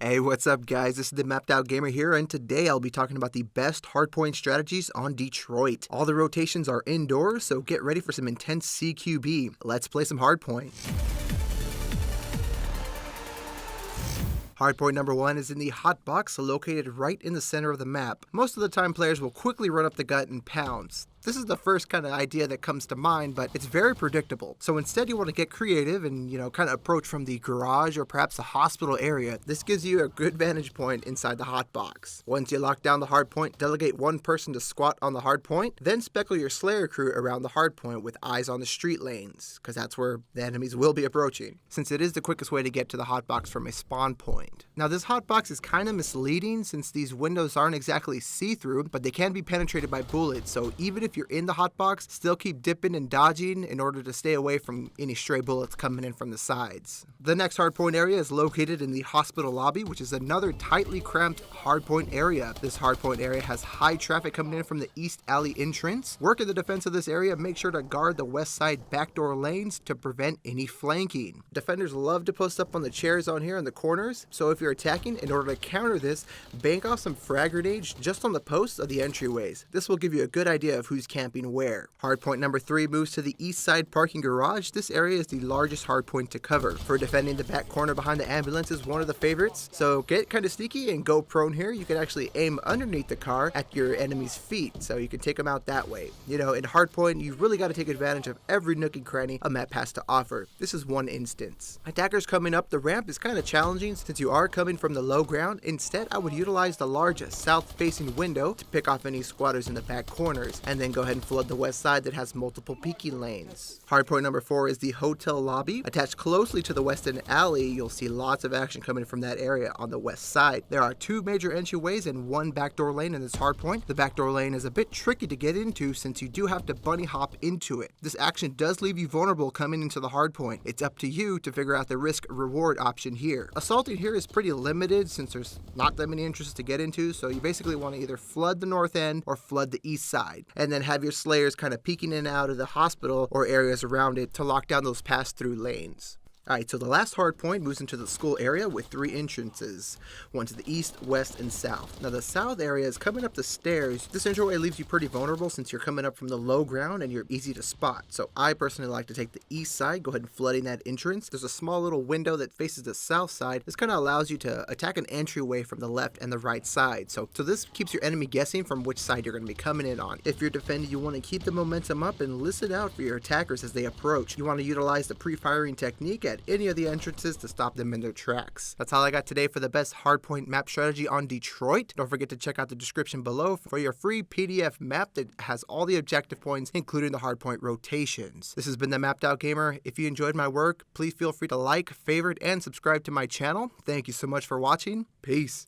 Hey, what's up, guys? This is the Mapped Out Gamer here, and today I'll be talking about the best hardpoint strategies on Detroit. All the rotations are indoors, so get ready for some intense CQB. Let's play some hardpoint. Hardpoint number 1 is in the Hotbox, located right in the center of the map. Most of the time, players will quickly run up the gut and pounce. This is the first kind of idea that comes to mind, but it's very predictable. So instead you want to get creative and, kind of approach from the garage or perhaps the hospital area. This gives you a good vantage point inside the hotbox. Once you lock down the hardpoint, delegate one person to squat on the hardpoint, then speckle your Slayer crew around the hardpoint with eyes on the street lanes, because that's where the enemies will be approaching, since it is the quickest way to get to the hotbox from a spawn point. Now this hotbox is kind of misleading since these windows aren't exactly see-through, but they can be penetrated by bullets, so even if you're in the hotbox, still keep dipping and dodging in order to stay away from any stray bullets coming in from the sides. The next hardpoint area is located in the hospital lobby, which is another tightly cramped hardpoint area. This hardpoint area has high traffic coming in from the east alley entrance. Work in the defense of this area, make sure to guard the west side backdoor lanes to prevent any flanking. Defenders love to post up on the chairs on here in the corners, so if you're attacking, in order to counter this, bank off some frag grenades just on the posts of the entryways. This will give you a good idea of who's camping where. Hardpoint number 3 moves to the east side parking garage. This area is the largest hardpoint to cover. For defending the back corner behind the ambulance is one of the favorites, so get kind of sneaky and go prone here. You can actually aim underneath the car at your enemy's feet, so you can take them out that way. In hardpoint, you really got to take advantage of every nook and cranny a map has to offer. This is one instance. Attackers coming up the ramp is kind of challenging since you are coming from the low ground. Instead, I would utilize the largest south-facing window to pick off any squatters in the back corners, and then go ahead and flood the west side that has multiple peeking lanes. Hardpoint number 4 is the hotel lobby. Attached closely to the west end alley, you'll see lots of action coming from that area on the west side. There are 2 major entryways and 1 backdoor lane in this hardpoint. The backdoor lane is a bit tricky to get into since you do have to bunny hop into it. This action does leave you vulnerable coming into the hardpoint. It's up to you to figure out the risk-reward option here. Assaulting here is pretty limited since there's not that many entrances to get into, so you basically want to either flood the north end or flood the east side, and then have your Slayers kind of peeking in and out of the hospital or areas around it to lock down those pass-through lanes. Alright, so the last hardpoint moves into the school area with 3 entrances, one to the east, west, and south. Now the south area is coming up the stairs. This entryway leaves you pretty vulnerable since you're coming up from the low ground and you're easy to spot. So I personally like to take the east side, go ahead and flooding that entrance. There's a small little window that faces the south side. This kind of allows you to attack an entryway from the left and the right side. So this keeps your enemy guessing from which side you're going to be coming in on. If you're defending, you want to keep the momentum up and listen out for your attackers as they approach. You want to utilize the pre-firing technique at any of the entrances to stop them in their tracks. That's all I got today for the best hardpoint map strategy on Detroit. Don't forget to check out the description below for your free PDF map that has all the objective points, including the hardpoint rotations. This has been the Mapped Out Gamer. If you enjoyed my work, please feel free to like, favorite, and subscribe to my channel. Thank you so much for watching. Peace.